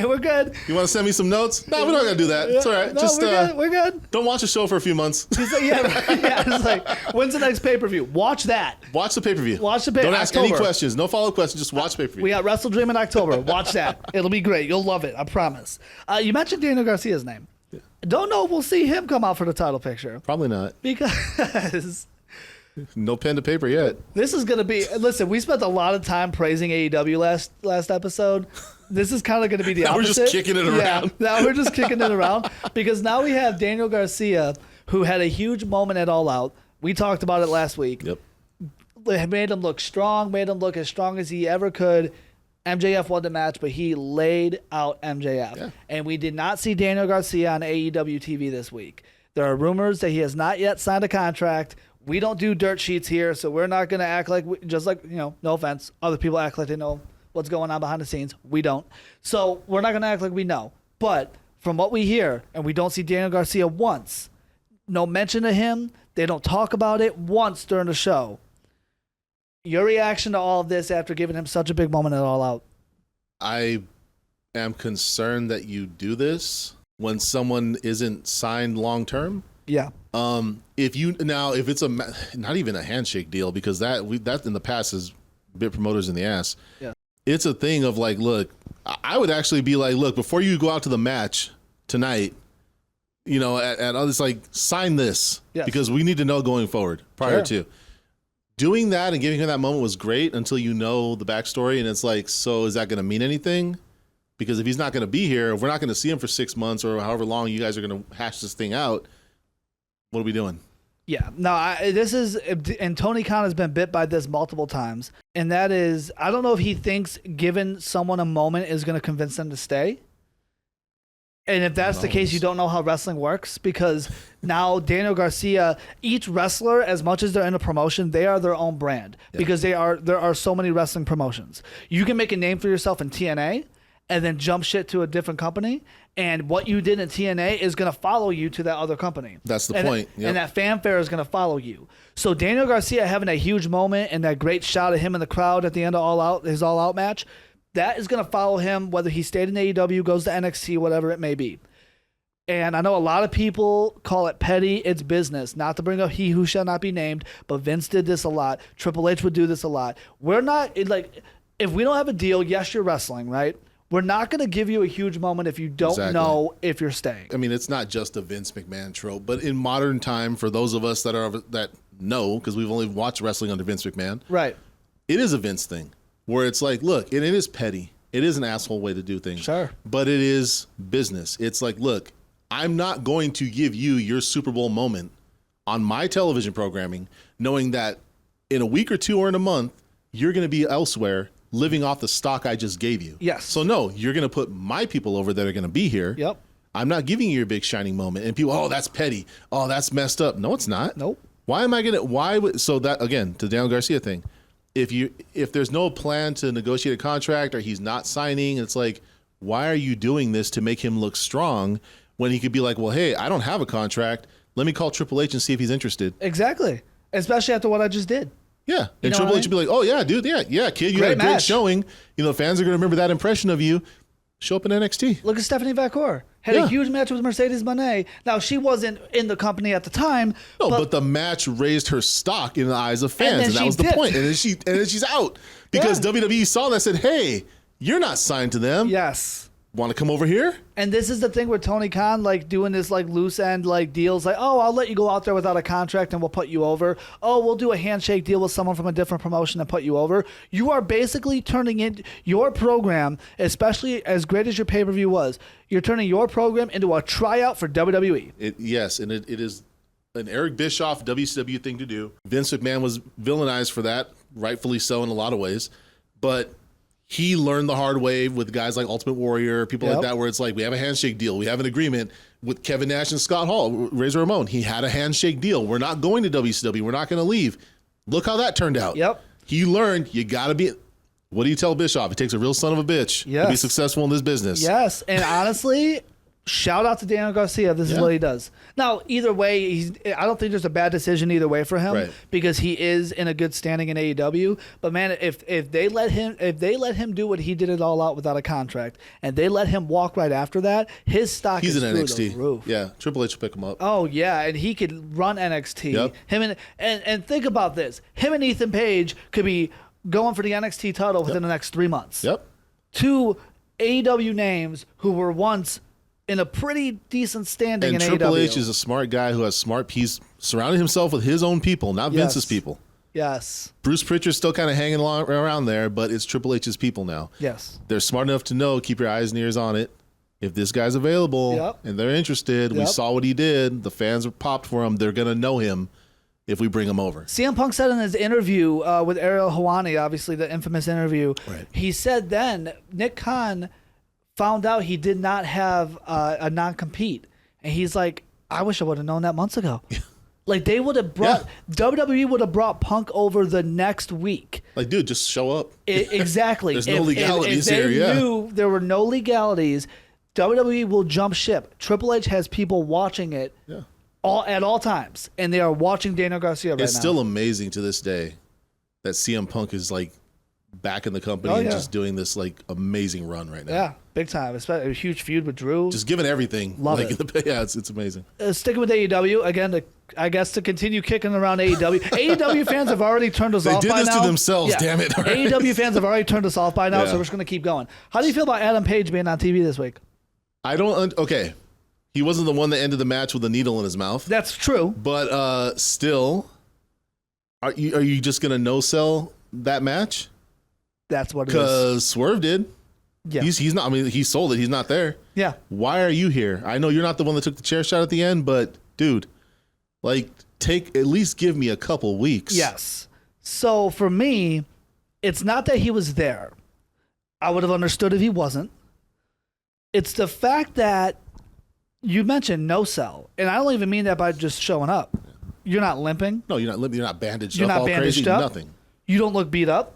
we're good. You want to send me some notes? No, we're not going to do that. It's all right. No, Just we're good. Don't watch the show for a few months. He's like, yeah, right. Yeah. It's like, when's the next pay-per-view? Watch that. Watch the pay-per-view. Watch the pay-per-view. Don't ask any questions. No follow-up questions. Just watch pay-per-view. We got Wrestle Dream in October. Watch that. It'll be great. You'll love it. I promise. You mentioned Daniel Garcia's name. Yeah. Don't know if we'll see him come out for the title picture. Probably not. Because... No pen to paper yet. This is going to be... Listen, we spent a lot of time praising AEW last episode. This is kind of going to be the opposite. We're just kicking it around. Now we're just kicking it around because now we have Daniel Garcia, who had a huge moment at All Out. We talked about it last week. Yep. It made him look strong, made him look as strong as he ever could. MJF won the match, but he laid out MJF. Yeah. And we did not see Daniel Garcia on AEW TV this week. There are rumors that he has not yet signed a contract. We don't do dirt sheets here, so we're not going to act like, no offense, other people act like they know what's going on behind the scenes. We don't. So we're not going to act like we know. But from what we hear, and we don't see Daniel Garcia once, no mention of him, they don't talk about it once during the show. Your reaction to all of this after giving him such a big moment at All Out? I am concerned that you do this when someone isn't signed long-term. Yeah. If it's not even a handshake deal, because that in the past has bit promoters in the ass. Yeah. It's a thing of like, look, I would actually be like, look, before you go out to the match tonight, at others, like, sign this. Yes. Because we need to know going forward prior to. Doing that and giving him that moment was great until you know the backstory, and it's like, so is that going to mean anything? Because if he's not going to be here, if we're not going to see him for 6 months or however long you guys are going to hash this thing out, what are we doing? Yeah, no, and Tony Khan has been bit by this multiple times, and that is, I don't know if he thinks giving someone a moment is going to convince them to stay. And if that's the case, you don't know how wrestling works, because now Daniel Garcia, each wrestler, as much as they're in a promotion, they are their own brand, because there are so many wrestling promotions. You can make a name for yourself in TNA and then jump shit to a different company, and what you did in TNA is going to follow you to that other company. That's the point. Yep. And that fanfare is going to follow you. So Daniel Garcia having a huge moment and that great shot of him in the crowd at the end of his All Out match, that is going to follow him whether he stayed in AEW, goes to NXT, whatever it may be. And I know a lot of people call it petty. It's business. Not to bring up he who shall not be named, but Vince did this a lot. Triple H would do this a lot. We're not, like, if we don't have a deal, yes, you're wrestling, right? We're not going to give you a huge moment if you don't know if you're staying. I mean, it's not just a Vince McMahon trope, but in modern time, for those of us that know, because we've only watched wrestling under Vince McMahon, right? It is a Vince thing where it's like, look, and it is petty. It is an asshole way to do things. Sure. But it is business. It's like, look, I'm not going to give you your Super Bowl moment on my television programming, knowing that in a week or two or in a month, you're going to be elsewhere living off the stock I just gave you. Yes. So no, you're going to put my people over that are going to be here. Yep. I'm not giving you your big shining moment. And people, oh, that's petty. Oh, that's messed up. No, it's not. Nope. Why am I going to, so that, again, to the Daniel Garcia thing, if there's no plan to negotiate a contract or he's not signing, it's like, why are you doing this to make him look strong when he could be like, well, hey, I don't have a contract. Let me call Triple H and see if he's interested. Exactly. Especially after what I just did. Yeah. And Triple H would be like, oh, yeah, dude. Yeah, kid. You had a great showing. Fans are going to remember that impression of you. Show up in NXT. Look at Stephanie Vacour. Had a huge match with Mercedes Moné. Now, she wasn't in the company at the time. No, but the match raised her stock in the eyes of fans. And that was the point. And then she's out. Because WWE saw that and said, hey, you're not signed to them. Yes. Want to come over here? And this is the thing with Tony Khan, like doing this like loose end like deals, like, oh, I'll let you go out there without a contract and we'll put you over. Oh, we'll do a handshake deal with someone from a different promotion and put you over. You are basically turning in your program, especially as great as your pay-per-view was, you're turning your program into a tryout for WWE. Yes, and it is an Eric Bischoff WCW thing to do. Vince McMahon was villainized for that, rightfully so in a lot of ways, but he learned the hard way with guys like Ultimate Warrior, people like that, where it's like, we have a handshake deal. We have an agreement with Kevin Nash and Scott Hall, Razor Ramon. He had a handshake deal. We're not going to WCW. We're not going to leave. Look how that turned out. Yep. He learned you got to be. What do you tell Bischoff? It takes a real son of a bitch to be successful in this business. Yes. And honestly, shout out to Daniel Garcia. This is what he does. Now, either way, I don't think there's a bad decision either way for him because he is in a good standing in AEW. But man, if they let him do what he did it all out without a contract, and they let him walk right after that, his stock is through the roof. Yeah, Triple H will pick him up. Oh yeah, and he could run NXT. Yep. Him and think about this: him and Ethan Page could be going for the NXT title within the next 3 months. Yep. Two AEW names who were once in a pretty decent standing in AEW. And Triple H is a smart guy who has smart. He's surrounded himself with his own people, not Vince's people. Yes. Bruce Pritchard's still kind of hanging around there, but it's Triple H's people now. Yes. They're smart enough to know, keep your eyes and ears on it. If this guy's available and they're interested, we saw what he did. The fans were popped for him. They're going to know him if we bring him over. CM Punk said in his interview with Ariel Helwani, obviously the infamous interview, he said then Nick Khan found out he did not have a non-compete. And he's like, I wish I would have known that months ago. Like, they would have brought, WWE would have brought Punk over the next week. Like, dude, just show up. Exactly. There's no legalities if here, they knew there were no legalities, WWE will jump ship. Triple H has people watching it at all times. And they are watching Daniel Garcia right now. It's still amazing to this day that CM Punk is, like, back in the company and just doing this like amazing run right now. Yeah, big time. Especially a huge feud with Drew. Just giving everything. Love it. It's amazing. Sticking with AEW again, I guess to continue kicking around AEW. AEW fans have already turned us off by now. They did this to themselves, damn it. Right? AEW fans have already turned us off by now, so we're just going to keep going. How do you feel about Adam Page being on TV this week? Okay. He wasn't the one that ended the match with a needle in his mouth. That's true. But still, are you just going to no-sell that match? That's what it is. Because Swerve did. Yeah. He's not. I mean, he sold it. He's not there. Yeah. Why are you here? I know you're not the one that took the chair shot at the end, but dude, like, at least give me a couple weeks. Yes. So for me, it's not that he was there. I would have understood if he wasn't. It's the fact that you mentioned no sell, and I don't even mean that by just showing up. You're not limping. No, you're not limping. You're not bandaged you're up. Not all bandaged crazy. Up. Nothing. You don't look beat up.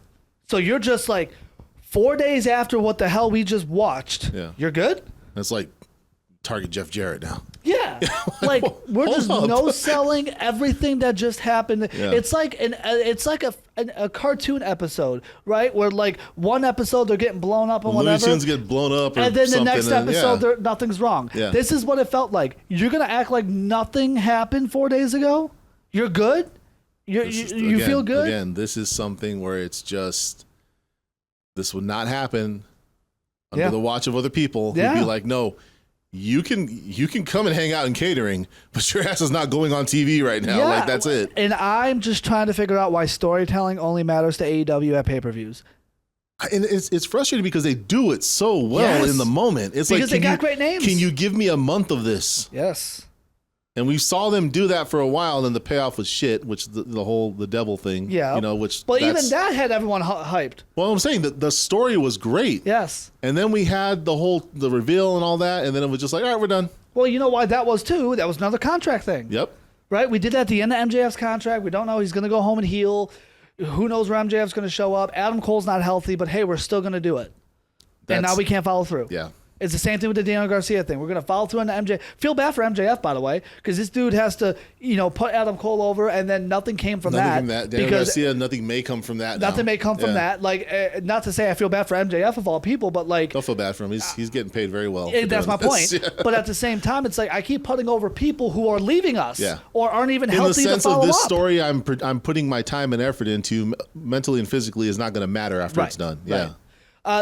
So you're just like 4 days after what the hell we just watched. Yeah. You're good? That's like target Jeff Jarrett now. Yeah. Like we're just no-selling everything that just happened. Yeah. It's like a cartoon episode, right? Where like one episode they're getting blown up and whatever. Looney Tunes get blown up or and then something, the next episode nothing's wrong. Yeah. This is what it felt like. You're going to act like nothing happened 4 days ago? You're good? You feel good? Again, this is something where it's just, this would not happen under the watch of other people who'd be like, no, you can come and hang out in catering, but your ass is not going on TV right now. Like, that's it. And I'm just trying to figure out why storytelling only matters to AEW at pay-per-views. And it's frustrating because they do it so well in the moment. It's because they got great names. Can you give me a month of this? Yes. And we saw them do that for a while, and then the payoff was shit, which the devil thing. Yeah. Even that had everyone hyped. Well, I'm saying that the story was great. Yes. And then we had the reveal and all that, and then it was just like, all right, we're done. Well, you know why that was too? That was another contract thing. Yep. Right? We did that at the end of MJF's contract. We don't know. He's going to go home and heal. Who knows where MJF's going to show up? Adam Cole's not healthy, but hey, we're still going to do it. And now we can't follow through. Yeah. It's the same thing with the Daniel Garcia thing. We're going to follow through on the MJ. Feel bad for MJF, by the way, because this dude has to, put Adam Cole over, and then nothing came from that. Daniel Garcia, nothing may come from that. Nothing may come from that. Like, not to say I feel bad for MJF of all people, but like, don't feel bad for him. He's getting paid very well. That's my point. But at the same time, it's like I keep putting over people who are leaving us, or aren't even healthy to follow up. In the sense of this story, I'm putting my time and effort into mentally and physically is not going to matter after it's done. Yeah.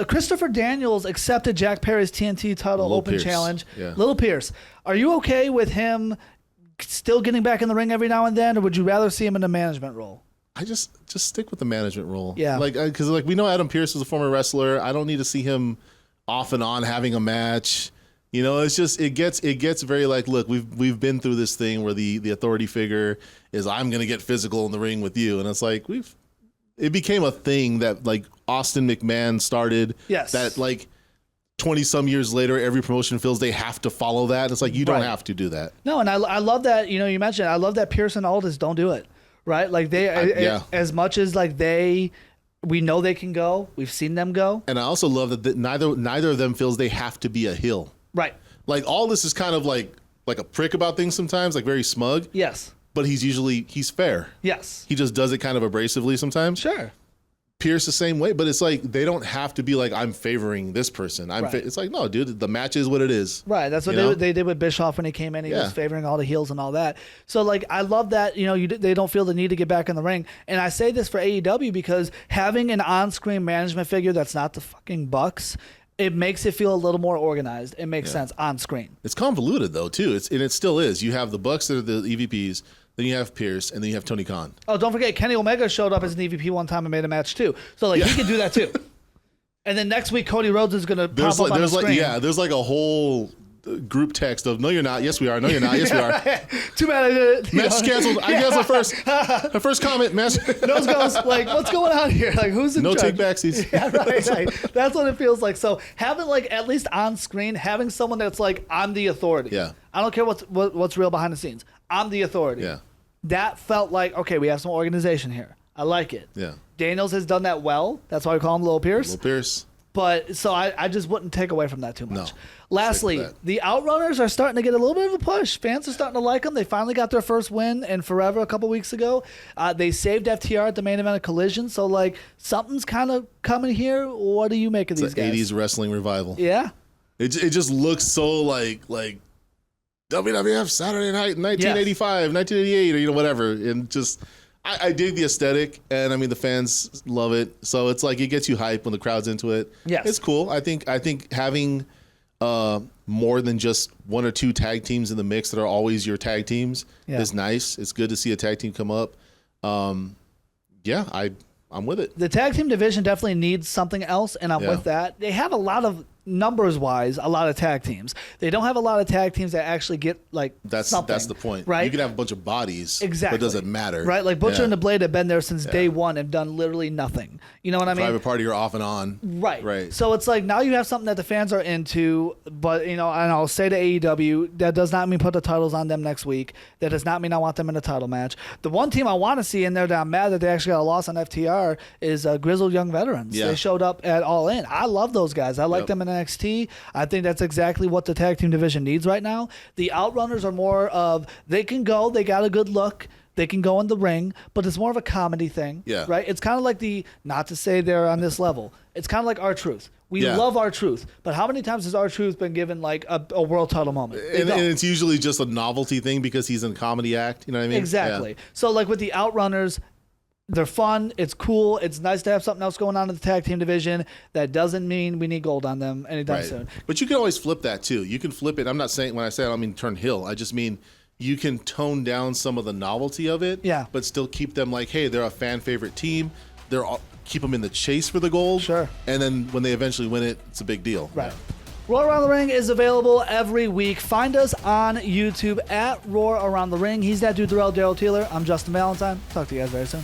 Christopher Daniels accepted Jack Perry's TNT title Lil open Pierce. challenge. Yeah. Little Pierce, are you okay with him still getting back in the ring every now and then, or would you rather see him in a management role? I just stick with the management role. Yeah. Because we know Adam Pearce is a former wrestler. I don't need to see him off and on having a match. It's just it gets very like, look, we've been through this thing where the authority figure is, I'm gonna get physical in the ring with you, and it's like it became a thing that like Austin McMahon started. Yes. That like 20 some years later, every promotion feels they have to follow that. It's like, you don't have to do that. No, and I love that, you mentioned, I love that Pierce and Aldis don't do it, right? Like as much as like we know they can go, we've seen them go. And I also love that neither of them feels they have to be a heel. Right. Like Aldis is kind of like a prick about things sometimes, like very smug. Yes. But he's fair. Yes. He just does it kind of abrasively sometimes. Sure. Pierce the same way, but it's like they don't have to be like, I'm favoring this person. It's like, no, dude, the match is what it is. Right. That's what they did with Bischoff when he came in. He was favoring all the heels and all that. So like, I love that, they don't feel the need to get back in the ring. And I say this for AEW because having an on-screen management figure that's not the fucking Bucks, it makes it feel a little more organized. It makes sense on screen. It's convoluted though too. It still is. You have the Bucks that are the EVPs. Then you have Pierce, and then you have Tony Khan. Oh, don't forget, Kenny Omega showed up as an EVP one time and made a match too. So he can do that too. And then next week, Cody Rhodes is going to pop up on the screen. There's like a whole group text of, no, you're not. Yes, we are. No, you're not. Yes, we are. Too bad I did it. Match canceled. I guess the first comment. Match. Nose goes like, what's going on here? Like, who's in charge? No take backsies. Yeah, right. That's what it feels like. So having like at least on screen, having someone that's like, I'm the authority. Yeah. I don't care what's real behind the scenes. I'm the authority. Yeah. That felt like, okay, we have some organization here. I like it. Yeah. Daniels has done that well. That's why we call him Lil Pierce. Lil Pierce. But so I just wouldn't take away from that too much. No. Lastly, the Outrunners are starting to get a little bit of a push. Fans are starting to like them. They finally got their first win in forever a couple weeks ago. They saved FTR at the main event of Collision. So, like, something's kind of coming here. What do you make of these guys? 80s wrestling revival. Yeah. It just looks so like WWF Saturday Night 1985, 1988, or whatever. And just, I dig the aesthetic, and I mean the fans love it. So it's like it gets you hype when the crowd's into it. Yes. It's cool. I think having more than just one or two tag teams in the mix that are always your tag teams is nice. It's good to see a tag team come up. I'm with it. The tag team division definitely needs something else, and I'm with that. They have a lot of, numbers-wise, a lot of tag teams. They don't have a lot of tag teams that actually get, like, something. That's the point. Right? You can have a bunch of bodies, exactly, but it doesn't matter. Right? Like, Butcher and the Blade have been there since day one and done literally nothing. You know what I mean? Private Party are off and on. Right. So it's like, now you have something that the fans are into, but, and I'll say to AEW, that does not mean put the titles on them next week. That does not mean I want them in a title match. The one team I want to see in there that I'm mad that they actually got a loss on FTR is Grizzled Young Veterans. Yeah. They showed up at All In. I love those guys. I like them in NXT. I think that's exactly what the tag team division needs right now. The Outrunners are more of, they can go, they got a good look, they can go in the ring, but it's more of a comedy thing. Yeah. Right? It's kind of like not to say they're on this level, it's kind of like R-Truth. We love R-Truth, but how many times has R-Truth been given like a world title moment? And it's usually just a novelty thing because he's in a comedy act. You know what I mean? Exactly. Yeah. So like with the Outrunners, they're fun. It's cool. It's nice to have something else going on in the tag team division. That doesn't mean we need gold on them anytime soon. But you can always flip that too. You can flip it. I'm not saying, when I say I don't mean turn heel. I just mean you can tone down some of the novelty of it. Yeah. But still keep them like, hey, they're a fan favorite team. Keep them in the chase for the gold. Sure. And then when they eventually win it, it's a big deal. Right. Roar Around the Ring is available every week. Find us on YouTube at Roar Around the Ring. He's that dude, Daryl Taylor. I'm Justin Valentine. Talk to you guys very soon.